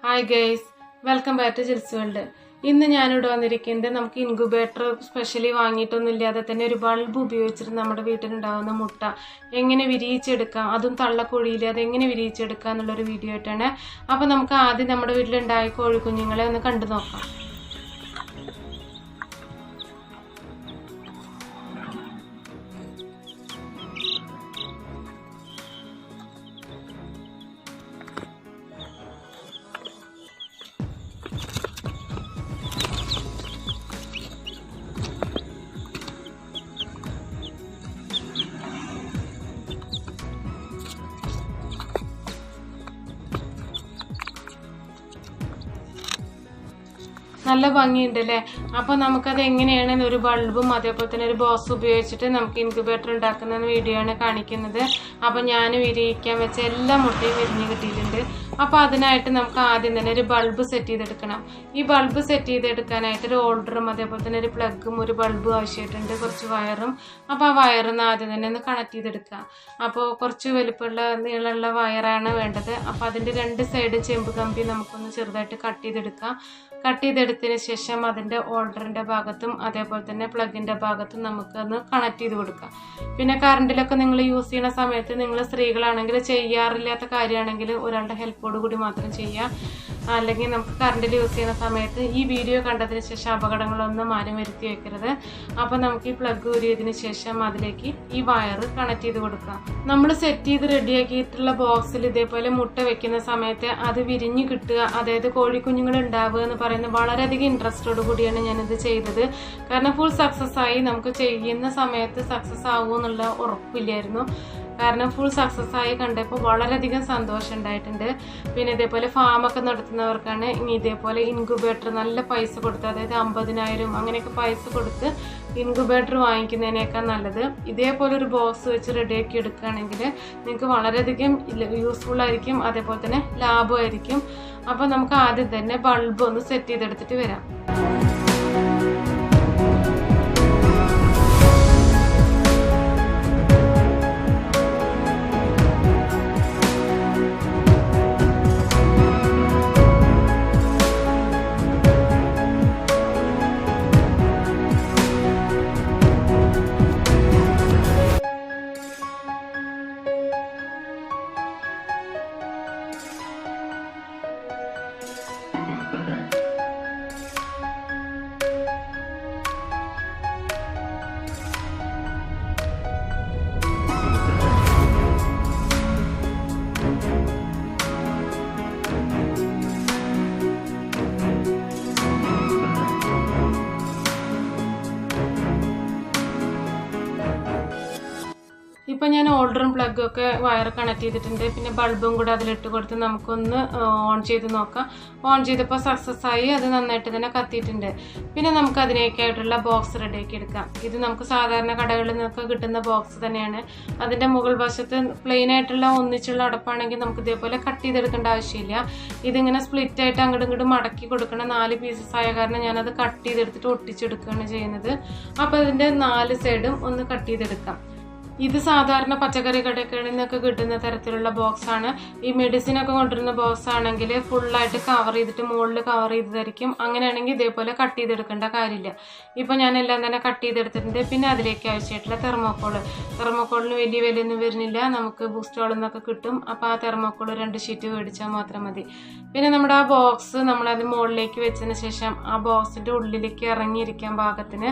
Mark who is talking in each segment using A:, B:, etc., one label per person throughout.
A: Hi guys, welcome back to Jils world. ഇന്ന് ഞാനിവിടെ വന്നിരിക്കുന്നത് നമുക്ക് ഇൻക്യുബേറ്റർ സ്പെഷ്യലി വാങ്ങിയിട്ടൊന്നും ഇല്ലാതെ തന്നെ ഒരു ബൾബ് ഉപയോഗിച്ചിട്ട് നമ്മുടെ വീട്ടിലുണ്ടാകുന്ന മുട്ട എങ്ങനെ വിരിയിച്ചെടുക്കാം, അതും തള്ളക്കുഴിയിൽ അതെങ്ങനെ വിരിയിച്ചെടുക്കാം എന്നുള്ളൊരു വീഡിയോ ആയിട്ടാണ്. അപ്പോൾ നമുക്ക് ആദ്യം നമ്മുടെ വീട്ടിലുണ്ടായ കോഴിക്കുഞ്ഞുങ്ങളെ ഒന്ന് കണ്ടു നോക്കാം. നല്ല ഭംഗിയുണ്ട് അല്ലേ? അപ്പോൾ നമുക്കത് എങ്ങനെയാണ് ഒരു ബൾബും അതേപോലെ തന്നെ ഒരു ബോക്സ് ഉപയോഗിച്ചിട്ട് നമുക്ക് ഇൻക്യുബേറ്റർ ഉണ്ടാക്കുന്ന വീഡിയോ ആണ് കാണിക്കുന്നത്. അപ്പോൾ ഞാൻ വിരിയിക്കാൻ വെച്ച എല്ലാ മുട്ടയും വിരിഞ്ഞ് കിട്ടിയിട്ടുണ്ട്. അപ്പോൾ അതിനായിട്ട് നമുക്ക് ആദ്യം തന്നെ ഒരു ബൾബ് സെറ്റ് ചെയ്തെടുക്കണം. ഈ ബൾബ് സെറ്റ് ചെയ്തെടുക്കാനായിട്ട് ഒരു ഹോൾഡറും അതേപോലെ തന്നെ ഒരു പ്ലഗും ഒരു ബൾബും ആവശ്യമായിട്ടുണ്ട്, കുറച്ച് വയറും. അപ്പോൾ ആ വയറിന്ന് ആദ്യം തന്നെ ഒന്ന് കണക്ട് ചെയ്തെടുക്കുക. അപ്പോൾ കുറച്ച് വലിപ്പമുള്ള നീളമുള്ള വയറാണ് വേണ്ടത്. അപ്പോൾ അതിൻ്റെ രണ്ട് സൈഡ് ചെമ്പ് കമ്പി നമുക്കൊന്ന് ചെറുതായിട്ട് കട്ട് ചെയ്തെടുക്കാം. കട്ട് ചെയ്തെടുത്തതിന് ശേഷം അതിൻ്റെ ഹോൾഡറിൻ്റെ ഭാഗത്തും അതേപോലെ തന്നെ പ്ലഗിൻ്റെ ഭാഗത്തും നമുക്കൊന്ന് കണക്ട് ചെയ്ത് കൊടുക്കാം. പിന്നെ കറണ്ടിലൊക്കെ നിങ്ങൾ യൂസ് ചെയ്യുന്ന സമയത്ത് നിങ്ങൾ സ്ത്രീകളാണെങ്കിൽ ചെയ്യാറില്ലാത്ത കാര്യമാണെങ്കിൽ ഒരാളുടെ ഹെൽപ്പോട് കൂടി മാത്രം ചെയ്യുക. അല്ലെങ്കിൽ നമുക്ക് കറണ്ടിൽ യൂസ് ചെയ്യുന്ന സമയത്ത് ഈ വീഡിയോ കണ്ടതിന് ശേഷം അപകടങ്ങളൊന്നും ആരും വരുത്തി വെക്കരുത്. അപ്പോൾ നമുക്ക് ഈ പ്ലഗ് ഊരിയതിന് ശേഷം അതിലേക്ക് ഈ വയർ കണക്ട് ചെയ്ത് കൊടുക്കാം. നമ്മൾ സെറ്റ് ചെയ്ത് റെഡിയാക്കിയിട്ടുള്ള ബോക്സിൽ ഇതേപോലെ മുട്ട വെക്കുന്ന സമയത്ത് അത് വിരിഞ്ഞ് കിട്ടുക, അതായത് കോഴിക്കുഞ്ഞുങ്ങൾ ഉണ്ടാവുക എന്ന് പറയുന്നത് വളരെയധികം ഇൻട്രസ്റ്റോട് കൂടിയാണ് ഞാനിത് ചെയ്തത്. കാരണം ഫുൾ സക്സസ് ആയി. നമുക്ക് ചെയ്യുന്ന സമയത്ത് സക്സസ് ആകുമെന്നുള്ള ഉറപ്പില്ലായിരുന്നു. കാരണം ഫുൾ സക്സസ് ആയി കണ്ടപ്പോൾ വളരെയധികം സന്തോഷം ഉണ്ടായിട്ടുണ്ട്. പിന്നെ ഇതേപോലെ ഫാമൊക്കെ നടത്തുന്നവർക്കാണ് ഇനി ഇതേപോലെ ഇൻക്യുബേറ്റർ നല്ല പൈസ കൊടുത്ത്, അതായത് 50,000 അങ്ങനെയൊക്കെ പൈസ കൊടുത്ത് ഇൻക്യുബേറ്റർ വാങ്ങിക്കുന്നതിനേക്കാൾ നല്ലത് ഇതേപോലെ ഒരു ബോക്സ് വെച്ച് റെഡിയാക്കി എടുക്കുകയാണെങ്കിൽ നിങ്ങൾക്ക് വളരെയധികം യൂസ്ഫുൾ ആയിരിക്കും, അതേപോലെ തന്നെ ലാഭമായിരിക്കും. അപ്പോൾ നമുക്ക് ആദ്യം തന്നെ ബൾബ് ഒന്ന് സെറ്റ് ചെയ്തെടുത്തിട്ട് വരാം. ഇപ്പം ഞാൻ ഹോൾഡറും പ്ലഗും ഒക്കെ വയർ കണക്ട് ചെയ്തിട്ടുണ്ട്. പിന്നെ ബൾബും കൂടെ അതിലിട്ട് കൊടുത്ത് നമുക്കൊന്ന് ഓൺ ചെയ്ത് നോക്കാം. ഓൺ ചെയ്തപ്പോൾ സക്സസ് ആയി, അത് നന്നായിട്ട് തന്നെ കത്തിയിട്ടുണ്ട്. പിന്നെ നമുക്ക് അതിനേക്കായിട്ടുള്ള ബോക്സ് റെഡിയാക്കി എടുക്കാം. ഇത് നമുക്ക് സാധാരണ കടകളിൽ നിന്നൊക്കെ കിട്ടുന്ന ബോക്സ് തന്നെയാണ്. അതിൻ്റെ മുകൾ വശത്ത് പ്ലെയിൻ ആയിട്ടുള്ള ഒന്നിച്ചുള്ള അടപ്പാണെങ്കിൽ നമുക്ക് ഇതേപോലെ കട്ട് ചെയ്തെടുക്കേണ്ട ആവശ്യമില്ല. ഇതിങ്ങനെ സ്പ്ലിറ്റ് ആയിട്ട് അങ്ങോട്ടും ഇങ്ങോട്ടും മടക്കി കൊടുക്കണം. 4 പീസസ് ആയ കാരണം ഞാനത് കട്ട് ചെയ്തെടുത്തിട്ട് ഒട്ടിച്ചെടുക്കുകയാണ് ചെയ്യുന്നത്. അപ്പോൾ ഇതിൻ്റെ 4 സൈഡും ഒന്ന് കട്ട് ചെയ്തെടുക്കാം. ഇത് സാധാരണ പച്ചക്കറി കടകളിൽ നിന്നൊക്കെ കിട്ടുന്ന തരത്തിലുള്ള ബോക്സാണ്. ഈ മെഡിസിൻ ഒക്കെ കൊണ്ടുവരുന്ന ബോക്സ് ആണെങ്കിൽ ഫുള്ളായിട്ട് കവർ ചെയ്തിട്ട് മുകളിൽ കവർ ചെയ്തതായിരിക്കും. അങ്ങനെയാണെങ്കിൽ ഇതേപോലെ കട്ട് ചെയ്തെടുക്കേണ്ട കാര്യമില്ല. ഇപ്പോൾ ഞാൻ എല്ലാം തന്നെ കട്ട് ചെയ്തെടുത്തിട്ടുണ്ട്. പിന്നെ അതിലേക്ക് ആവശ്യമായിട്ടുള്ള തെർമോക്കോളിന് വലിയ വിലയൊന്നും വരുന്നില്ല, നമുക്ക് ബൂസ്റ്റോളിൽ നിന്നൊക്കെ കിട്ടും. അപ്പോൾ ആ തെർമോക്കോൾ 2 ഷീറ്റ് മേടിച്ചാൽ മാത്രം മതി. പിന്നെ നമ്മുടെ ആ ബോക്സ് നമ്മളത് മുകളിലേക്ക് വെച്ചതിന് ശേഷം ആ ബോക്സിൻ്റെ ഉള്ളിലേക്ക് ഇറങ്ങിയിരിക്കാൻ പാകത്തിന്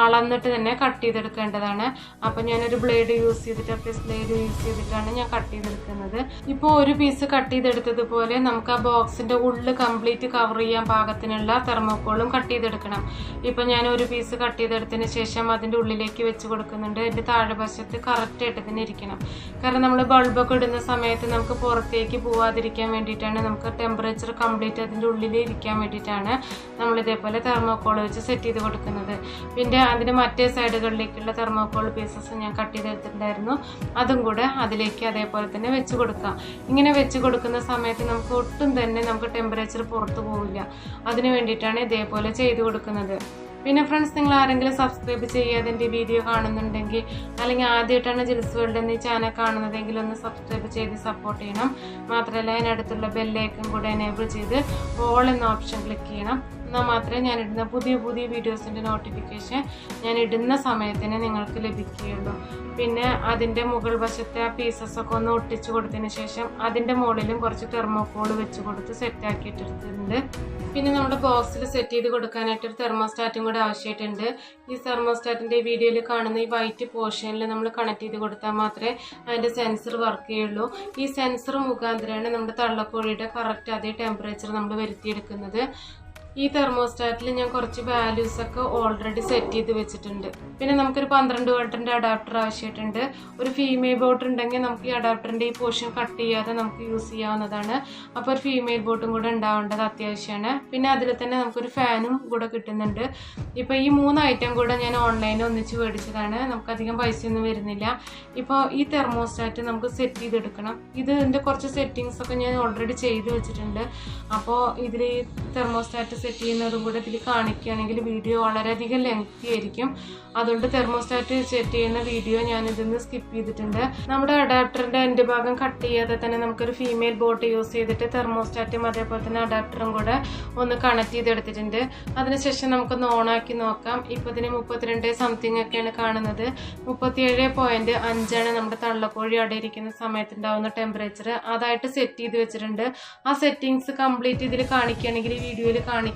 A: അളന്നിട്ട് തന്നെ കട്ട് ചെയ്തെടുക്കേണ്ടതാണ്. അപ്പോൾ ഞാനൊരു ബ്ലേഡ് യൂസ് ചെയ്തിട്ടാണ് ഞാൻ കട്ട് ചെയ്തെടുക്കുന്നത്. ഇപ്പോൾ ഒരു പീസ് കട്ട് ചെയ്തെടുത്തതുപോലെ നമുക്ക് ആ ബോക്സിന്റെ ഉള്ളിൽ കംപ്ലീറ്റ് കവർ ചെയ്യാൻ പാകത്തിനുള്ള തെർമോക്കോളും കട്ട് ചെയ്തെടുക്കണം. ഇപ്പോൾ ഞാൻ ഒരു പീസ് കട്ട് ചെയ്തെടുത്തതിന് ശേഷം അതിൻ്റെ ഉള്ളിലേക്ക് വെച്ച് കൊടുക്കുന്നുണ്ട്. അതിൻ്റെ താഴെ വശത്ത് കറക്റ്റായിട്ട് തന്നെ ഇരിക്കണം. കാരണം നമ്മൾ ബൾബൊക്കെ ഇടുന്ന സമയത്ത് നമുക്ക് പുറത്തേക്ക് പോവാതിരിക്കാൻ വേണ്ടിയിട്ടാണ്, നമുക്ക് ടെമ്പറേച്ചർ കംപ്ലീറ്റ് അതിൻ്റെ ഉള്ളിൽ ഇരിക്കാൻ വേണ്ടിയിട്ടാണ് നമ്മൾ ഇതേപോലെ തെർമോക്കോൾ വെച്ച് സെറ്റ് ചെയ്ത് കൊടുക്കുന്നത്. പിന്നെ അതിൻ്റെ മറ്റേ സൈഡുകളിലേക്കുള്ള തെർമോക്കോൾ പീസസ് ഞാൻ കട്ട് ചെയ്ത് എടുത്തിട്ടുണ്ടായിരുന്നു. അതും കൂടെ അതിലേക്ക് അതേപോലെ തന്നെ വെച്ച് കൊടുക്കാം. ഇങ്ങനെ വെച്ച് കൊടുക്കുന്ന സമയത്ത് നമുക്ക് ഒട്ടും തന്നെ നമുക്ക് ടെമ്പറേച്ചർ പുറത്തു പോവില്ല. അതിന് വേണ്ടിയിട്ടാണ് ഇതേപോലെ ചെയ്ത് കൊടുക്കുന്നത്. പിന്നെ ഫ്രണ്ട്സ്, നിങ്ങൾ ആരെങ്കിലും സബ്സ്ക്രൈബ് ചെയ്യാതെ എൻ്റെ വീഡിയോ കാണുന്നുണ്ടെങ്കിൽ അല്ലെങ്കിൽ ആദ്യമായിട്ടാണ് ജിൽസ് വേൾഡ് എന്നീ ചാനൽ കാണുന്നതെങ്കിൽ ഒന്ന് സബ്സ്ക്രൈബ് ചെയ്ത് സപ്പോർട്ട് ചെയ്യണം. മാത്രമല്ല അതിനടുത്തുള്ള ബെല്ലൈക്കൺ കൂടെ എനേബിൾ ചെയ്ത് ഓൾ എന്ന ഓപ്ഷൻ ക്ലിക്ക് ചെയ്യണം. എന്നാൽ മാത്രമേ ഞാനിടുന്ന പുതിയ വീഡിയോസിൻ്റെ നോട്ടിഫിക്കേഷൻ ഞാൻ ഇടുന്ന സമയത്തിന് നിങ്ങൾക്ക് ലഭിക്കുകയുള്ളൂ. പിന്നെ അതിൻ്റെ മുകൾ വശത്തെ ആ പീസസൊക്കെ ഒന്ന് ഒട്ടിച്ച് കൊടുത്തതിന് ശേഷം അതിൻ്റെ മുകളിലും കുറച്ച് തെർമോക്കോൾ വെച്ച് കൊടുത്ത് സെറ്റാക്കിയിട്ടെടുത്തിട്ടുണ്ട്. പിന്നെ നമ്മുടെ ബോക്സിൽ സെറ്റ് ചെയ്ത് കൊടുക്കാനായിട്ട് ഒരു തെർമോസ്റ്റാറ്റും കൂടെ ആവശ്യമായിട്ടുണ്ട്. ഈ തെർമോസ്റ്റാറ്റിൻ്റെ വീഡിയോയിൽ കാണുന്ന ഈ വൈറ്റ് പോർഷനിൽ നമ്മൾ കണക്ട് ചെയ്ത് കൊടുത്താൽ മാത്രമേ അതിൻ്റെ സെൻസർ വർക്ക് ചെയ്യുള്ളൂ. ഈ സെൻസർ മുഖാന്തരമാണ് നമ്മുടെ തള്ളക്കോഴിയുടെ കറക്റ്റ് അതേ ടെമ്പറേച്ചർ നമ്മൾ വരുത്തിയെടുക്കുന്നത്. ഈ തെർമോസ്റ്റാറ്റിൽ ഞാൻ കുറച്ച് വാല്യൂസ് ഒക്കെ ഓൾറെഡി സെറ്റ് ചെയ്ത് വെച്ചിട്ടുണ്ട്. പിന്നെ നമുക്കൊരു 12 വോൾട്ടിൻ്റെ അഡാപ്റ്റർ ആവശ്യമായിട്ടുണ്ട്. ഒരു ഫീമെയിൽ ബോട്ട് ഉണ്ടെങ്കിൽ നമുക്ക് ഈ അഡാപ്റ്ററിൻ്റെ ഈ പോർഷൻ കട്ട് ചെയ്യാതെ നമുക്ക് യൂസ് ചെയ്യാവുന്നതാണ്. അപ്പോൾ ഒരു ഫീമെയിൽ ബോട്ടും കൂടെ ഉണ്ടാവേണ്ടത് അത്യാവശ്യമാണ്. പിന്നെ അതിൽ തന്നെ നമുക്കൊരു ഫാനും കൂടെ കിട്ടുന്നുണ്ട്. ഇപ്പോൾ ഈ 3 ഐറ്റം കൂടെ ഞാൻ ഓൺലൈനിൽ ഒന്നിച്ച് മേടിച്ചതാണ്. നമുക്കധികം പൈസയൊന്നും വരുന്നില്ല. ഇപ്പോൾ ഈ തെർമോസ്റ്റാറ്റ് നമുക്ക് സെറ്റ് ചെയ്തെടുക്കണം. ഇതിൻ്റെ കുറച്ച് സെറ്റിങ്സ് ഒക്കെ ഞാൻ ഓൾറെഡി ചെയ്ത് വെച്ചിട്ടുണ്ട്. അപ്പോൾ ഇതിൽ ഈ തെർമോസ്റ്റാറ്റ് സെറ്റ് ചെയ്യുന്നതും കൂടെ ഇതിൽ കാണിക്കുകയാണെങ്കിൽ വീഡിയോ വളരെയധികം ലെങ്തി ആയിരിക്കും. അതുകൊണ്ട് തെർമോസ്റ്റാറ്റ് സെറ്റ് ചെയ്യുന്ന വീഡിയോ ഞാൻ ഇതിന്ന് സ്കിപ്പ് ചെയ്തിട്ടുണ്ട്. നമ്മുടെ അഡാപ്റ്ററിൻ്റെ എൻ്റെ ഭാഗം കട്ട് ചെയ്യാതെ തന്നെ നമുക്കൊരു ഫീമെയിൽ ബോട്ട് യൂസ് ചെയ്തിട്ട് തെർമോസ്റ്റാറ്റും അതേപോലെ തന്നെ അഡാപ്റ്ററും കൂടെ ഒന്ന് കണക്ട് ചെയ്തെടുത്തിട്ടുണ്ട്. അതിനുശേഷം നമുക്കൊന്ന് ഓണാക്കി നോക്കാം. ഇപ്പോൾ ഇതിന് 32 സംതിങ് ഒക്കെയാണ് കാണുന്നത്. 37.5 നമ്മുടെ തള്ളക്കോഴി അടയിരിക്കുന്ന സമയത്തുണ്ടാവുന്ന ടെമ്പറേച്ചർ അതായിട്ട് സെറ്റ് ചെയ്ത് വെച്ചിട്ടുണ്ട്. ആ സെറ്റിങ്സ് കംപ്ലീറ്റ് ഇതിൽ കാണിക്കുകയാണെങ്കിൽ ഈ വീഡിയോയിൽ കാണിക്കുകയാണെങ്കിൽ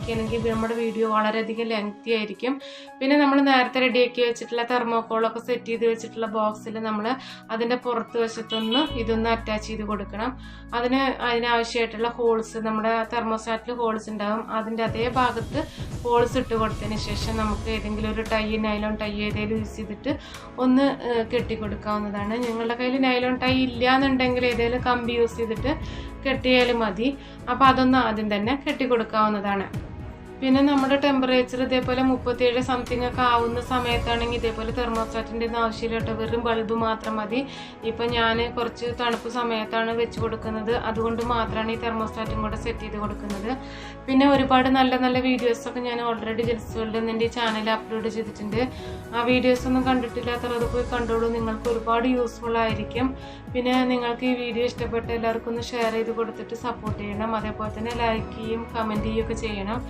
A: നമ്മുടെ വീഡിയോ വളരെയധികം ലെങ്തി ആയിരിക്കും. പിന്നെ നമ്മൾ നേരത്തെ റെഡിയാക്കി വെച്ചിട്ടുള്ള തെർമോക്കോളൊക്കെ സെറ്റ് ചെയ്ത് വെച്ചിട്ടുള്ള ബോക്സിൽ നമ്മൾ അതിൻ്റെ പുറത്ത് വശത്തൊന്ന് ഇതൊന്ന് അറ്റാച്ച് ചെയ്ത് കൊടുക്കണം. അതിനാവശ്യമായിട്ടുള്ള ഹോൾസ് നമ്മുടെ തെർമോസ്റ്റാറ്റിൽ ഹോൾസ് ഉണ്ടാകും. അതിൻ്റെ അതേ ഭാഗത്ത് ഹോൾസ് ഇട്ട് കൊടുത്തതിന് ശേഷം നമുക്ക് ഏതെങ്കിലും ഒരു നൈലോൺ ടൈ ഏതെങ്കിലും യൂസ് ചെയ്തിട്ട് ഒന്ന് കെട്ടിക്കൊടുക്കാവുന്നതാണ്. നിങ്ങളുടെ കയ്യിൽ നൈലോൺ ടൈ ഇല്ല എന്നുണ്ടെങ്കിൽ ഏതെങ്കിലും കമ്പി യൂസ് ചെയ്തിട്ട് കെട്ടിയാലും മതി. അപ്പോൾ അതൊന്ന് ആദ്യം തന്നെ കെട്ടിക്കൊടുക്കാവുന്നതാണ്. പിന്നെ നമ്മുടെ ടെമ്പറേച്ചർ ഇതേപോലെ 37 സംതിങ് ഒക്കെ ആവുന്ന സമയത്താണെങ്കിൽ ഇതേപോലെ തെർമോസ്റ്റാറ്റിൻ്റെ ഒന്നും ആവശ്യമില്ല കേട്ടോ. വെറും ബൾബ് മാത്രം മതി. ഇപ്പം ഞാൻ കുറച്ച് തണുപ്പ് സമയത്താണ് വെച്ച് കൊടുക്കുന്നത്. അതുകൊണ്ട് മാത്രമാണ് ഈ തെർമോസ്റ്റാറ്റും കൂടെ സെറ്റ് ചെയ്ത് കൊടുക്കുന്നത്. പിന്നെ ഒരുപാട് നല്ല വീഡിയോസൊക്കെ ഞാൻ ഓൾറെഡി ജിൽസ് വേൾഡ് എൻ്റെ ചാനലിൽ അപ്ലോഡ് ചെയ്തിട്ടുണ്ട്. ആ വീഡിയോസൊന്നും കണ്ടിട്ടില്ലാത്തവർ അത് പോയി കണ്ടോളൂ. നിങ്ങൾക്ക് ഒരുപാട് യൂസ്ഫുൾ ആയിരിക്കും. പിന്നെ നിങ്ങൾക്ക് ഈ വീഡിയോ ഇഷ്ടപ്പെട്ട എല്ലാവർക്കും ഒന്ന് ഷെയർ ചെയ്ത് കൊടുത്തിട്ട് സപ്പോർട്ട് ചെയ്യണം. അതേപോലെ തന്നെ ലൈക്ക് ചെയ്യും കമൻറ്റ് ചെയ്യുകയൊക്കെ ചെയ്യണം.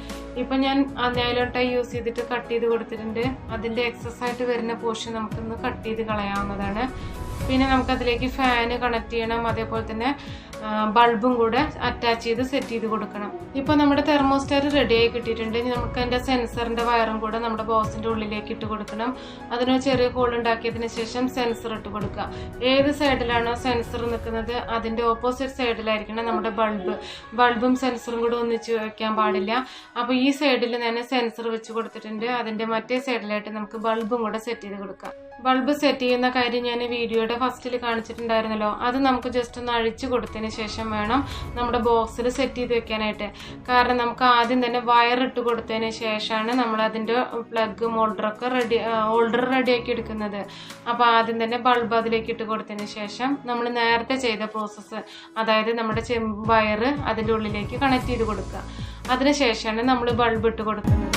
A: ഇപ്പം ഞാൻ നൈലോൺ ടൈ യൂസ് ചെയ്തിട്ട് കട്ട് ചെയ്ത് കൊടുത്തിട്ടുണ്ട്. അതിൻ്റെ എക്സസ് ആയിട്ട് വരുന്ന പോർഷൻ നമുക്കൊന്ന് കട്ട് ചെയ്ത് കളയാവുന്നതാണ്. പിന്നെ നമുക്കതിലേക്ക് ഫാന് കണക്ട് ചെയ്യണം. അതേപോലെ തന്നെ ബൾബും കൂടെ അറ്റാച്ച് ചെയ്ത് സെറ്റ് ചെയ്ത് കൊടുക്കണം. ഇപ്പോൾ നമ്മുടെ തെർമോസ്റ്റാറ്റ് റെഡിയായി കിട്ടിയിട്ടുണ്ട്. ഇനി നമുക്ക് അതിൻ്റെ സെൻസറിൻ്റെ വയറും കൂടെ നമ്മുടെ ബോക്സിൻ്റെ ഉള്ളിലേക്ക് ഇട്ട് കൊടുക്കണം. അതിന് ചെറിയ ഹോൾ ഉണ്ടാക്കിയതിന് ശേഷം സെൻസർ ഇട്ട് കൊടുക്കുക. ഏത് സൈഡിലാണോ സെൻസർ നിൽക്കുന്നത് അതിൻ്റെ ഓപ്പോസിറ്റ് സൈഡിലായിരിക്കണം നമ്മുടെ ബൾബും സെൻസറും കൂടെ ഒന്നിച്ച് വയ്ക്കാൻ പാടില്ല. അപ്പോൾ ഈ സൈഡിൽ തന്നെ സെൻസർ വെച്ച് കൊടുത്തിട്ടുണ്ട്. അതിൻ്റെ മറ്റേ സൈഡിലായിട്ട് നമുക്ക് ബൾബും കൂടെ സെറ്റ് ചെയ്ത് കൊടുക്കാം. ബൾബ് സെറ്റ് ചെയ്യുന്ന കാര്യം ഞാൻ വീഡിയോയുടെ ഫസ്റ്റിൽ കാണിച്ചിട്ടുണ്ടായിരുന്നല്ലോ. അത് നമുക്ക് ജസ്റ്റ് ഒന്ന് അഴിച്ചു കൊടുത്തതിന് ശേഷം വേണം നമ്മുടെ ബോക്സിൽ സെറ്റ് ചെയ്ത് വെക്കാനായിട്ട്. കാരണം നമുക്ക് ആദ്യം തന്നെ വയർ ഇട്ട് കൊടുത്തതിന് ശേഷമാണ് നമ്മൾ അതിൻ്റെ പ്ലഗ് ഹോൾഡർ റെഡിയാക്കി എടുക്കുന്നത്. അപ്പോൾ ആദ്യം തന്നെ ബൾബ് അതിലേക്ക് ഇട്ട് കൊടുത്തതിന് ശേഷം നമ്മൾ നേരത്തെ ചെയ്ത പ്രോസസ്സ്, അതായത് നമ്മുടെ വയർ അതിൻ്റെ ഉള്ളിലേക്ക് കണക്ട് ചെയ്ത് കൊടുക്കുക. അതിനുശേഷമാണ് നമ്മൾ ബൾബ് ഇട്ട് കൊടുക്കുന്നത്.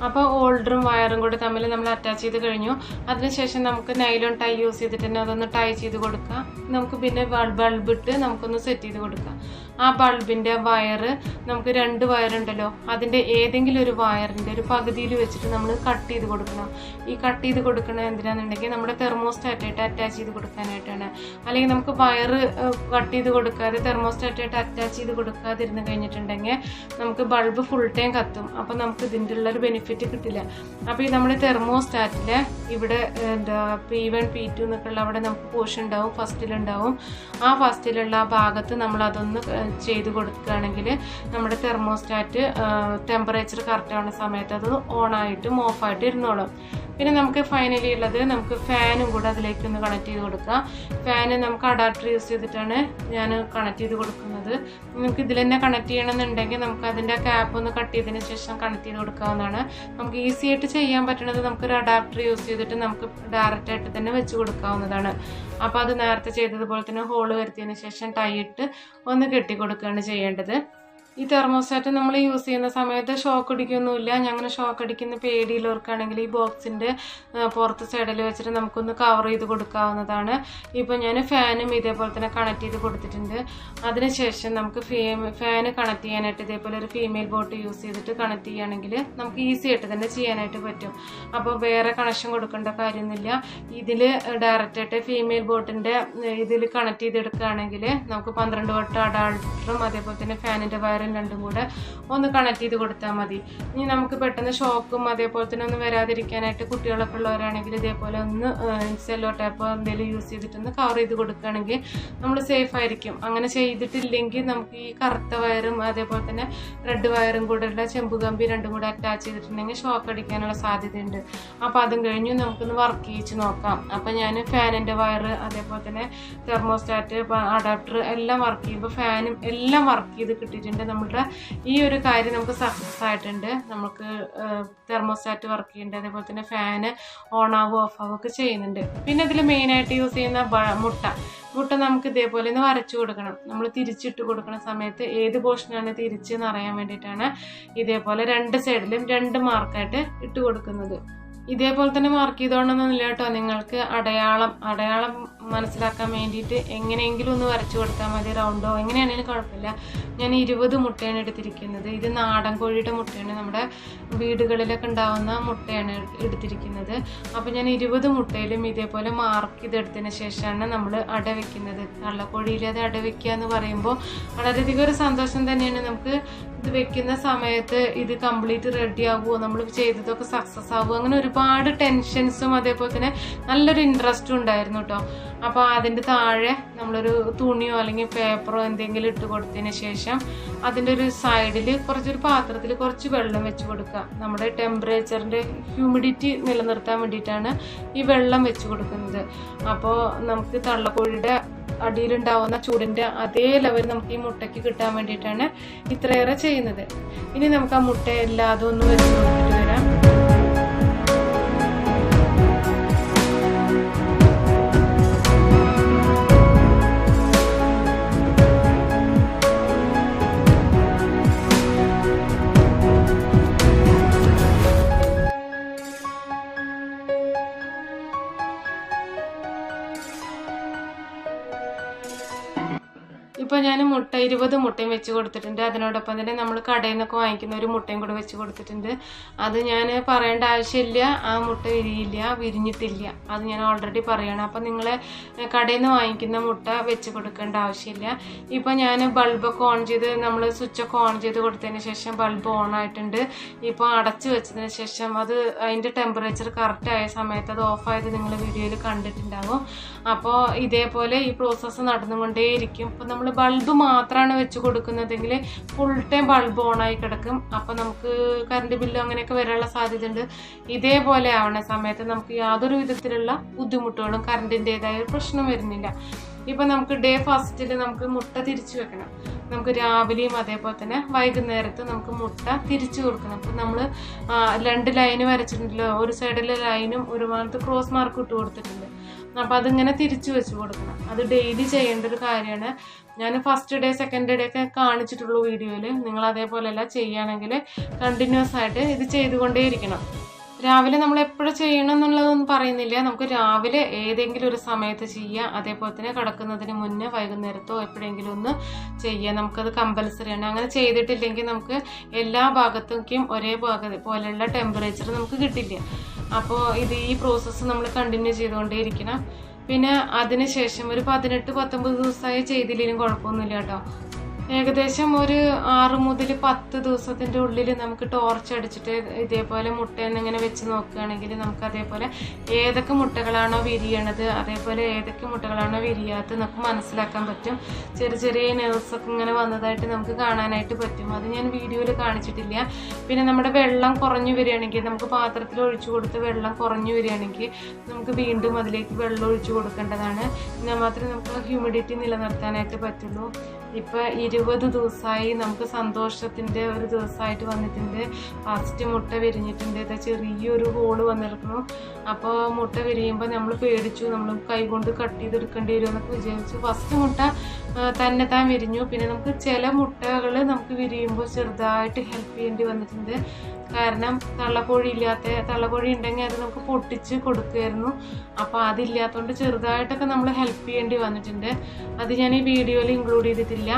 A: അപ്പോൾ ഹോൾഡറും വയറും കൂടി തമ്മിൽ നമ്മൾ അറ്റാച്ച് ചെയ്ത് കഴിഞ്ഞു. അതിനുശേഷം നമുക്ക് നൈലോൺ ടൈ യൂസ് ചെയ്തിട്ട് തന്നെ അതൊന്ന് ടൈ ചെയ്ത് കൊടുക്കാം. നമുക്ക് പിന്നെ ബൾബ് ഇട്ട് നമുക്കൊന്ന് സെറ്റ് ചെയ്ത് കൊടുക്കാം. ആ ബൾബിൻ്റെ വയറ് നമുക്ക് 2 വയറുണ്ടല്ലോ, അതിൻ്റെ ഏതെങ്കിലും ഒരു വയറിൻ്റെ ഒരു പകുതിയിൽ വെച്ചിട്ട് നമ്മൾ കട്ട് ചെയ്ത് കൊടുക്കണം. ഈ കട്ട് ചെയ്ത് കൊടുക്കണത് എന്തിനാണെന്നുണ്ടെങ്കിൽ നമ്മുടെ തെർമോസ്റ്റാറ്റായിട്ട് അറ്റാച്ച് ചെയ്ത് കൊടുക്കാനായിട്ടാണ്. അല്ലെങ്കിൽ നമുക്ക് വയറ് കട്ട് ചെയ്ത് കൊടുക്കാതെ തെർമോസ്റ്റാറ്റായിട്ട് അറ്റാച്ച് ചെയ്ത് കൊടുക്കാതിരുന്ന് കഴിഞ്ഞിട്ടുണ്ടെങ്കിൽ നമുക്ക് ബൾബ് ഫുൾ ടൈം കത്തും. അപ്പോൾ നമുക്ക് ഇതിൻ്റെ ഉള്ളൊരു ബെനിഫിറ്റ് കിട്ടില്ല. അപ്പോൾ ഈ നമ്മുടെ തെർമോസ്റ്റാറ്റിൽ ഇവിടെ എന്താ P1 P2 എന്നൊക്കെയുള്ള അവിടെ നമുക്ക് പോർഷൻ ഉണ്ടാവും, ഫസ്റ്റിലുണ്ടാവും. ആ ഫസ്റ്റിലുള്ള ആ ഭാഗത്ത് നമ്മൾ അതൊന്ന് ചെയ്ത് കൊടുക്കുകയാണെങ്കിൽ നമ്മുടെ തെർമോസ്റ്റാറ്റ് ടെമ്പറേച്ചർ കറക്റ്റ് ആവുന്ന സമയത്ത് അത് ഓണായിട്ടും ഓഫായിട്ട് ഇരുന്നോളും. പിന്നെ നമുക്ക് ഫൈനലി ഉള്ളത് നമുക്ക് ഫാനും കൂടെ അതിലേക്കൊന്ന് കണക്ട് ചെയ്ത് കൊടുക്കാം. ഫാന് നമുക്ക് അഡാപ്റ്റർ യൂസ് ചെയ്തിട്ടാണ് ഞാൻ കണക്ട് ചെയ്ത് കൊടുക്കുന്നത്. നമുക്ക് ഇതിൽ തന്നെ കണക്ട് ചെയ്യണമെന്നുണ്ടെങ്കിൽ നമുക്ക് അതിൻ്റെ ക്യാപ്പ് ഒന്ന് കട്ട് ചെയ്തതിന് ശേഷം കണക്ട് ചെയ്ത് കൊടുക്കാവുന്നതാണ്. നമുക്ക് ഈസി ആയിട്ട് ചെയ്യാൻ പറ്റുന്നത് നമുക്കൊരു അഡാപ്റ്റർ യൂസ് ചെയ്തിട്ട് നമുക്ക് ഡയറക്റ്റ് ആയിട്ട് തന്നെ വെച്ച് കൊടുക്കാവുന്നതാണ്. അപ്പോൾ അത് നേരത്തെ ചെയ്തതുപോലെ തന്നെ ഹോള് വരുത്തിയതിന് ശേഷം ടൈ ഇട്ട് ഒന്ന് കെട്ടി കൊടുക്കുകയാണ് ചെയ്യേണ്ടത്. ഈ തെർമോസ്റ്റാറ്റ് നമ്മൾ യൂസ് ചെയ്യുന്ന സമയത്ത് ഷോക്ക് അടിക്കൊന്നുമില്ല. ഞങ്ങനെ ഷോക്ക് അടിക്കുന്ന പേടിയുള്ളവർക്കാണെങ്കിൽ ഈ ബോക്സിൻ്റെ പുറത്ത് സൈഡിൽ വെച്ചിട്ട് നമുക്കൊന്ന് കവർ ചെയ്ത് കൊടുക്കാവുന്നതാണ്. ഇപ്പോൾ ഞാൻ ഫാനും ഇതേപോലെ തന്നെ കണക്ട് ചെയ്ത് കൊടുത്തിട്ടുണ്ട്. അതിനുശേഷം നമുക്ക് ഫാന് കണക്ട് ചെയ്യാനായിട്ട് ഇതേപോലെ ഒരു ഫീമെയിൽ ബോട്ട് യൂസ് ചെയ്തിട്ട് കണക്ട് ചെയ്യുകയാണെങ്കിൽ നമുക്ക് ഈസി ആയിട്ട് തന്നെ ചെയ്യാനായിട്ട് പറ്റും. അപ്പോൾ വേറെ കണക്ഷൻ കൊടുക്കേണ്ട കാര്യമൊന്നുമില്ല. ഇതിൽ ഡയറക്റ്റായിട്ട് ഫീമെയിൽ ബോട്ടിൻ്റെ ഇതിൽ കണക്ട് ചെയ്തെടുക്കുകയാണെങ്കിൽ നമുക്ക് 12 വോൾട്ട് അഡാപ്റ്ററും അതേപോലെ തന്നെ ഫാനിൻ്റെ വയറും രണ്ടും കൂടെ ഒന്ന് കണക്ട് ചെയ്ത് കൊടുത്താൽ മതി. ഇനി നമുക്ക് പെട്ടെന്ന് ഷോക്കും അതേപോലെ തന്നെ ഒന്നും വരാതിരിക്കാനായിട്ട് കുട്ടികളൊക്കെ ഉള്ളവരാണെങ്കിൽ ഇതേപോലെ ഒന്ന് സെല്ലോ ടാപ്പോ എന്തെങ്കിലും യൂസ് ചെയ്തിട്ടൊന്ന് കവർ ചെയ്ത് കൊടുക്കുകയാണെങ്കിൽ നമ്മൾ സേഫ് ആയിരിക്കും. അങ്ങനെ ചെയ്തിട്ടില്ലെങ്കിൽ നമുക്ക് ഈ കറുത്ത വയറും അതേപോലെ തന്നെ റെഡ് വയറും കൂടെ ഉള്ള ചെമ്പുകമ്പി രണ്ടും കൂടെ അറ്റാച്ച് ചെയ്തിട്ടുണ്ടെങ്കിൽ ഷോക്ക് അടിക്കാനുള്ള സാധ്യതയുണ്ട്. അപ്പോൾ അതും കഴിഞ്ഞ് നമുക്കൊന്ന് വർക്ക് ചെയ്യിച്ച് നോക്കാം. അപ്പോൾ ഞാൻ ഫാനിൻ്റെ വയറ് അതേപോലെ തന്നെ തെർമോസ്റ്റാറ്റ് അഡാപ്റ്റർ എല്ലാം വർക്ക് ചെയ്യുമ്പോൾ ഫാനും എല്ലാം വർക്ക് ചെയ്ത് കിട്ടിയിട്ടുണ്ട്. നമ്മുടെ ഈ ഒരു കാര്യം നമുക്ക് സക്സസ് ആയിട്ടുണ്ട്. നമുക്ക് തെർമോസ്റ്റാറ്റ് വർക്ക് ചെയ്യുന്നുണ്ട്, അതേപോലെ തന്നെ ഫാന് ഓൺ ആവുക ഓഫ് ആവുകയൊക്കെ ചെയ്യുന്നുണ്ട്. പിന്നെ ഇതിൽ മെയിനായിട്ട് യൂസ് ചെയ്യുന്ന മുട്ട നമുക്ക് ഇതേപോലെ ഒന്ന് വരച്ചു കൊടുക്കണം. നമ്മൾ തിരിച്ചിട്ട് കൊടുക്കുന്ന സമയത്ത് ഏത് പോർഷനാണ് തിരിച്ചെന്ന് അറിയാൻ വേണ്ടിയിട്ടാണ് ഇതേപോലെ 2 സൈഡിലും 2 മാർക്കായിട്ട് ഇട്ട് കൊടുക്കുന്നത്. ഇതേപോലെ തന്നെ മാർക്ക് ചെയ്തോണമെന്നില്ല കേട്ടോ. നിങ്ങൾക്ക് അടയാളം മനസ്സിലാക്കാൻ വേണ്ടിയിട്ട് എങ്ങനെയെങ്കിലും ഒന്ന് വരച്ചു കൊടുത്താൽ മതി. റൗണ്ടോ എങ്ങനെയാണെങ്കിലും കുഴപ്പമില്ല. ഞാൻ 20 മുട്ടയാണ് എടുത്തിരിക്കുന്നത്. ഇത് നാടൻ കോഴിയുടെ മുട്ടയാണ്, നമ്മുടെ വീടുകളിലൊക്കെ ഉണ്ടാവുന്ന മുട്ടയാണ് എടുത്തിരിക്കുന്നത്. അപ്പോൾ ഞാൻ 20 മുട്ടയിലും ഇതേപോലെ മാർക്ക് ചെയ്തെടുത്തതിന് ശേഷമാണ് നമ്മൾ അട വയ്ക്കുന്നത്. കള്ളക്കോഴിയിൽ അത് അട വയ്ക്കുക എന്ന് പറയുമ്പോൾ വളരെയധികം ഒരു സന്തോഷം തന്നെയാണ്. നമുക്ക് ഇത് വെക്കുന്ന സമയത്ത് ഇത് കംപ്ലീറ്റ് റെഡി ആകുമോ, നമ്മൾ ചെയ്തതൊക്കെ സക്സസ് ആകുമോ, അങ്ങനെ ഒരുപാട് ടെൻഷൻസും അതേപോലെ തന്നെ നല്ലൊരു ഇൻട്രസ്റ്റും ഉണ്ടായിരുന്നു കേട്ടോ. അപ്പോൾ അതിൻ്റെ താഴെ നമ്മളൊരു തുണിയോ അല്ലെങ്കിൽ പേപ്പറോ എന്തെങ്കിലും ഇട്ട് കൊടുത്തതിന് ശേഷം അതിൻ്റെ ഒരു സൈഡിൽ കുറച്ചൊരു പാത്രത്തിൽ കുറച്ച് വെള്ളം വെച്ച് കൊടുക്കുക. നമ്മുടെ ടെമ്പറേച്ചറിൻ്റെ ഹ്യൂമിഡിറ്റി നിലനിർത്താൻ വേണ്ടിയിട്ടാണ് ഈ വെള്ളം വെച്ച് കൊടുക്കുന്നത്. അപ്പോൾ നമുക്ക് തള്ളക്കോഴിയുടെ അടിയിലുണ്ടാവുന്ന ചൂടിൻ്റെ അതേ ലെവൽ നമുക്ക് ഈ മുട്ടയ്ക്ക് കിട്ടാൻ വേണ്ടിയിട്ടാണ് ഇത്രയേറെ ചെയ്യുന്നത്. ഇനി നമുക്ക് ആ മുട്ട എല്ലാതും ഒന്ന് വെച്ച് കൊടുത്തിട്ട് വരാം. ഇപ്പോൾ ഞാൻ 20 മുട്ടയും വെച്ച് കൊടുത്തിട്ടുണ്ട്. അതിനോടൊപ്പം തന്നെ നമ്മൾ കടയിൽ നിന്നൊക്കെ വാങ്ങിക്കുന്ന ഒരു മുട്ടയും കൂടെ വെച്ച് കൊടുത്തിട്ടുണ്ട്. അത് ഞാൻ പറയേണ്ട ആവശ്യമില്ല, ആ മുട്ട വിരിഞ്ഞിട്ടില്ല. അത് ഞാൻ ഓൾറെഡി പറയുകയാണ്. അപ്പോൾ നിങ്ങൾ കടയിൽ നിന്ന് വാങ്ങിക്കുന്ന മുട്ട വെച്ച് കൊടുക്കേണ്ട ആവശ്യമില്ല. ഇപ്പോൾ ഞാൻ ബൾബൊക്കെ ഓൺ ചെയ്ത് നമ്മൾ സ്വിച്ചൊക്കെ ഓൺ ചെയ്ത് കൊടുത്തതിന് ശേഷം ബൾബ് ഓൺ ആയിട്ടുണ്ട്. ഇപ്പോൾ അടച്ച് വെച്ചതിന് ശേഷം അത് അതിൻ്റെ ടെമ്പറേച്ചർ കറക്റ്റ് ആയ സമയത്ത് അത് ഓഫായത് നിങ്ങൾ വീഡിയോയിൽ കണ്ടിട്ടുണ്ടാകും. അപ്പോൾ ഇതേപോലെ ഈ പ്രോസസ്സ് നടന്നുകൊണ്ടേയിരിക്കും. ഇപ്പോൾ നമ്മൾ ബൾബ് മാത്രമാണ് വെച്ച് കൊടുക്കുന്നതെങ്കിൽ ഫുൾ ടൈം ബൾബ് ഓണായി കിടക്കും. അപ്പോൾ നമുക്ക് കറണ്ട് ബില്ലും അങ്ങനെയൊക്കെ വരാനുള്ള സാധ്യതയുണ്ട്. ഇതേപോലെ ആവണ സമയത്ത് നമുക്ക് യാതൊരു വിധത്തിലുള്ള ബുദ്ധിമുട്ടുകളും കറണ്ടിൻ്റെതായ പ്രശ്നം വരുന്നില്ല. ഇപ്പം നമുക്ക് ഡേ ഫസ്റ്റിൽ നമുക്ക് മുട്ട തിരിച്ചു വെക്കണം. നമുക്ക് രാവിലെയും അതേപോലെ തന്നെ വൈകുന്നേരത്ത് നമുക്ക് മുട്ട തിരിച്ചു കൊടുക്കണം. അപ്പം നമ്മൾ 2 ലൈന് വരച്ചിട്ടുണ്ടല്ലോ, ഒരു സൈഡിലെ ലൈനും ഒരു ഭാഗത്ത് ക്രോസ് മാർക്ക് ഇട്ട് കൊടുത്തിട്ടുണ്ട്. അപ്പം അതിങ്ങനെ തിരിച്ചു വെച്ച് കൊടുക്കണം. അത് ഡെയിലി ചെയ്യേണ്ട ഒരു കാര്യമാണ്. ഞാൻ ഫസ്റ്റ് ഡേ സെക്കൻഡ് ഡേ ഒക്കെ കാണിച്ചിട്ടുള്ളൂ വീഡിയോയിൽ. നിങ്ങൾ അതേപോലെയല്ല ചെയ്യുകയാണെങ്കിൽ കണ്ടിന്യൂസ് ആയിട്ട് ഇത് ചെയ്തുകൊണ്ടേയിരിക്കണം. രാവിലെ നമ്മൾ എപ്പോഴും ചെയ്യണം എന്നുള്ളതൊന്നും പറയുന്നില്ല. നമുക്ക് രാവിലെ ഏതെങ്കിലും ഒരു സമയത്ത് ചെയ്യാം. അതേപോലെ തന്നെ കിടക്കുന്നതിന് മുന്നേ വൈകുന്നേരത്തോ എപ്പോഴെങ്കിലും ഒന്ന് ചെയ്യാം. നമുക്കത് കമ്പൽസറിയാണ്. അങ്ങനെ ചെയ്തിട്ടില്ലെങ്കിൽ നമുക്ക് എല്ലാ ഭാഗത്തേക്കും ഒരേ പോലെയുള്ള ടെമ്പറേച്ചർ നമുക്ക് കിട്ടില്ല. അപ്പോൾ ഈ പ്രോസസ്സ് നമ്മൾ കണ്ടിന്യൂ ചെയ്തുകൊണ്ടേയിരിക്കണം. പിന്നെ അതിനുശേഷം ഒരു 18-19 ദിവസമായി ചെയ്തില്ലെങ്കിലും കുഴപ്പമൊന്നുമില്ല കേട്ടോ. ഏകദേശം ഒരു 6 മുതൽ 10 ദിവസത്തിൻ്റെ ഉള്ളിൽ നമുക്ക് ടോർച്ച് അടിച്ചിട്ട് ഇതേപോലെ മുട്ടയെന്ന് ഇങ്ങനെ വെച്ച് നോക്കുകയാണെങ്കിൽ നമുക്ക് അതേപോലെ ഏതൊക്കെ മുട്ടകളാണോ വിരിയണത് അതേപോലെ ഏതൊക്കെ മുട്ടകളാണോ വിരിയാത്തത് നമുക്ക് മനസ്സിലാക്കാൻ പറ്റും. ചെറിയ നെർവ്സൊക്കെ ഇങ്ങനെ വന്നതായിട്ട് നമുക്ക് കാണാനായിട്ട് പറ്റും. അത് ഞാൻ വീഡിയോയിൽ കാണിച്ചിട്ടില്ല. പിന്നെ നമ്മുടെ വെള്ളം കുറഞ്ഞു വരികയാണെങ്കിൽ നമുക്ക് പാത്രത്തിൽ ഒഴിച്ചു കൊടുത്ത് വെള്ളം കുറഞ്ഞു വരികയാണെങ്കിൽ നമുക്ക് വീണ്ടും അതിലേക്ക് വെള്ളം ഒഴിച്ചു കൊടുക്കേണ്ടതാണ്. എന്നാൽ മാത്രമേ നമുക്ക് ഹ്യൂമിഡിറ്റി നിലനിർത്താനായിട്ട് പറ്റുള്ളൂ. ഇപ്പം 20 ദിവസമായി നമുക്ക് സന്തോഷത്തിൻ്റെ ഒരു ദിവസമായിട്ട് വന്നിട്ടുണ്ട്. ഫസ്റ്റ് മുട്ട വിരിഞ്ഞിട്ടുണ്ട്. ഇത് ചെറിയൊരു ഹോള് വന്നിരിക്കുന്നു. അപ്പോൾ മുട്ട വിരിയുമ്പോൾ നമ്മൾ പേടിച്ചു, നമ്മൾ കൈകൊണ്ട് കട്ട് ചെയ്തെടുക്കേണ്ടി വരും എന്നൊക്കെ വിചാരിച്ചു. ഫസ്റ്റ് മുട്ട താൻ വിരിഞ്ഞു. പിന്നെ നമുക്ക് ചില മുട്ടകൾ നമുക്ക് വിരിയുമ്പോൾ ചെറുതായിട്ട് ഹെൽപ്പ് ചെയ്യേണ്ടി വന്നിട്ടുണ്ട്. കാരണം തള്ളക്കോഴി ഉണ്ടെങ്കിൽ അത് നമുക്ക് പൊട്ടിച്ച് കൊടുക്കുമായിരുന്നു. അപ്പോൾ അതില്ലാത്തതുകൊണ്ട് ചെറുതായിട്ടൊക്കെ നമ്മൾ ഹെൽപ്പ് ചെയ്യേണ്ടി വന്നിട്ടുണ്ട്. അത് ഞാൻ ഈ വീഡിയോയിൽ ഇൻക്ലൂഡ് ചെയ്തിട്ടില്ല.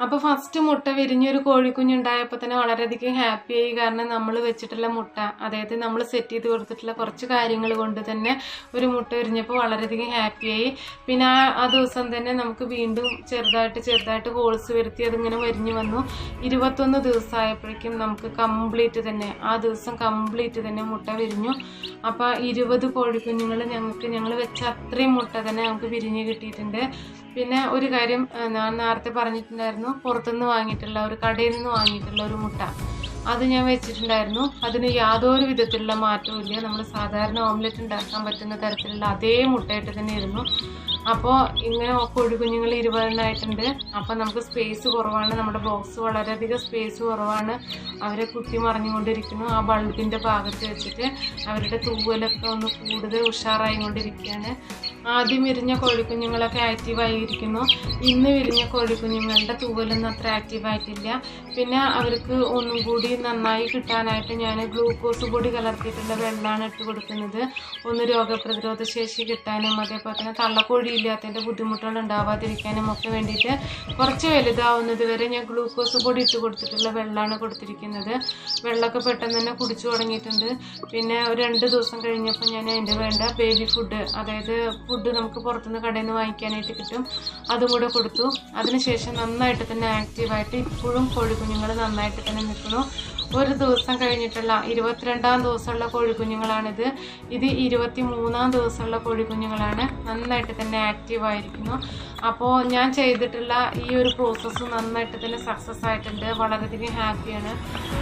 A: അപ്പോൾ ഫസ്റ്റ് മുട്ട വിരിഞ്ഞൊരു കോഴിക്കുഞ്ഞുണ്ടായപ്പോൾ തന്നെ വളരെയധികം ഹാപ്പിയായി. കാരണം നമ്മൾ വെച്ചിട്ടുള്ള മുട്ട, അതായത് നമ്മൾ സെറ്റ് ചെയ്ത് കൊടുത്തിട്ടുള്ള കുറച്ച് കാര്യങ്ങൾ കൊണ്ട് തന്നെ ഒരു മുട്ട വിരിഞ്ഞപ്പോൾ വളരെയധികം ഹാപ്പിയായി. പിന്നെ ആ ദിവസം തന്നെ നമുക്ക് വീണ്ടും ചെറുതായിട്ട് ഹോൾസ് വരുത്തി അതിങ്ങനെ വരിഞ്ഞു വന്നു. 21 ദിവസമായപ്പോഴേക്കും നമുക്ക് ആ ദിവസം കംപ്ലീറ്റ് തന്നെ മുട്ട വിരിഞ്ഞു. അപ്പോൾ 20 കോഴിക്കുഞ്ഞുങ്ങൾ ഞങ്ങൾ വെച്ച അത്രയും മുട്ട തന്നെ നമുക്ക് വിരിഞ്ഞ് കിട്ടിയിട്ടുണ്ട്. പിന്നെ ഒരു കാര്യം ഞാൻ നേരത്തെ പറഞ്ഞിട്ടുണ്ടായിരുന്നു, പുറത്തുനിന്ന് വാങ്ങിയിട്ടുള്ള ഒരു കടയിൽ നിന്ന് വാങ്ങിയിട്ടുള്ള ഒരു മുട്ട അത് ഞാൻ വെച്ചിട്ടുണ്ടായിരുന്നു. അതിന് യാതൊരു വിധത്തിലുള്ള മാറ്റവും ഇല്ല. നമ്മൾ സാധാരണ ഓംലെറ്റ് ഉണ്ടാക്കാൻ പറ്റുന്ന തരത്തിലുള്ള അതേ മുട്ടയായിട്ട് തന്നെ ഇരുന്നു. അപ്പോൾ ഇങ്ങനെ കോഴിക്കുഞ്ഞുങ്ങൾ 20 ആയിട്ടുണ്ട്. അപ്പോൾ നമുക്ക് സ്പേസ് കുറവാണ്. നമ്മുടെ ബോക്സ് വളരെയധികം സ്പേസ് കുറവാണ്. അവരെ കുത്തി മറിഞ്ഞുകൊണ്ടിരിക്കുന്നു. ആ ബൾബിൻ്റെ ഭാഗത്ത് വെച്ചിട്ട് അവരുടെ തൂവലൊക്കെ ഒന്ന് കൂടുതൽ ഉഷാറായി കൊണ്ടിരിക്കുകയാണ്. ആദ്യം വിരിഞ്ഞ കോഴിക്കുഞ്ഞുങ്ങളൊക്കെ ആക്റ്റീവായിരിക്കുന്നു. ഇന്ന് വിരിഞ്ഞ കോഴിക്കുഞ്ഞുങ്ങളുടെ തൂവലൊന്നും അത്ര ആക്റ്റീവായിട്ടില്ല. പിന്നെ അവർക്ക് ഒന്നും കൂടി നന്നായി കിട്ടാനായിട്ട് ഞാൻ ഗ്ലൂക്കോസ് പൊടി കലർത്തിയിട്ടുള്ള വെള്ളമാണ് ഇട്ട് കൊടുക്കുന്നത്. ഒന്ന് രോഗപ്രതിരോധ ശേഷി കിട്ടാനും അതേപോലെ തന്നെ തള്ളക്കോഴി ഇല്ലാത്തതിൻ്റെ ബുദ്ധിമുട്ടുകൾ ഉണ്ടാവാതിരിക്കാനും ഒക്കെ വേണ്ടിയിട്ട് കുറച്ച് വലുതാവുന്നത് വരെ ഞാൻ ഗ്ലൂക്കോസ് പൊടി ഇട്ട് കൊടുത്തിട്ടുള്ള വെള്ളമാണ് കൊടുത്തിരിക്കുന്നത്. വെള്ളമൊക്കെ പെട്ടെന്ന് തന്നെ കുടിച്ചു തുടങ്ങിയിട്ടുണ്ട്. പിന്നെ ഒരു 2 ദിവസം കഴിഞ്ഞപ്പോൾ ഞാൻ അതിൻ്റെ വേണ്ട ബേബി ഫുഡ്, അതായത് ഫുഡ് നമുക്ക് പുറത്തുനിന്ന് കടയിൽ നിന്ന് വാങ്ങിക്കാനായിട്ട് കിട്ടും, അതും കൂടെ കൊടുത്തു. അതിനുശേഷം നന്നായിട്ട് തന്നെ ആക്റ്റീവായിട്ട് ഇപ്പോഴും കോഴിക്കുഞ്ഞുങ്ങൾ നന്നായിട്ട് തന്നെ നിൽക്കുന്നു. ഒരു ദിവസം കഴിഞ്ഞിട്ടുള്ള 22-ാം ദിവസമുള്ള കോഴിക്കുഞ്ഞുങ്ങളാണിത്. ഇത് 23-ാം ദിവസമുള്ള കോഴിക്കുഞ്ഞുങ്ങളാണ്. നന്നായിട്ട് തന്നെ ആക്റ്റീവായിരിക്കുന്നു. അപ്പോൾ ഞാൻ ചെയ്തിട്ടുള്ള ഈ ഒരു പ്രോസസ്സ് നന്നായിട്ട് തന്നെ സക്സസ് ആയിട്ടുണ്ട്. വളരെയധികം ഹാപ്പിയാണ്.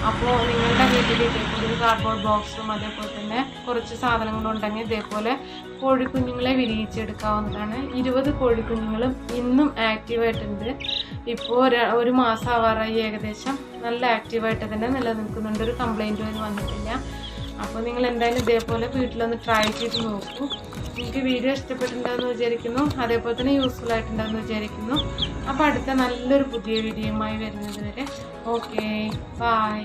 A: അപ്പോൾ നിങ്ങളുടെ വീട്ടിൽ ഇതേപോലെ ഒരു കാർഡ്ബോർഡ് ബോക്സും അതേപോലെ തന്നെ കുറച്ച് സാധനങ്ങളുണ്ടെങ്കിൽ ഇതേപോലെ കോഴിക്കുഞ്ഞുങ്ങളെ വിരിയിച്ചെടുക്കാവുന്നതാണ്. 20 കോഴിക്കുഞ്ഞുങ്ങളും ഇന്നും ആക്റ്റീവായിട്ടുണ്ട്. ഇപ്പോൾ ഒരു മാസം ആവാറായി ഏകദേശം. നല്ല ആക്റ്റീവായിട്ട് തന്നെ നിലനിൽക്കുന്നുണ്ട്. ഒരു കംപ്ലൈൻറ്റും അതിന് വന്നിട്ടില്ല. അപ്പോൾ നിങ്ങൾ എന്തായാലും ഇതേപോലെ വീട്ടിലൊന്ന് ട്രൈ ചെയ്ത് നോക്കൂ. എനിക്ക് വീഡിയോ ഇഷ്ടപ്പെട്ടിട്ടുണ്ടെന്ന് വിചാരിക്കുന്നു. അതേപോലെ തന്നെ യൂസ്ഫുൾ ആയിട്ടുണ്ടെന്ന് വിചാരിക്കുന്നു. അപ്പോൾ അടുത്ത നല്ലൊരു പുതിയ വീഡിയോയുമായി വരുന്നത് വരെ ഓക്കെ, ബൈ.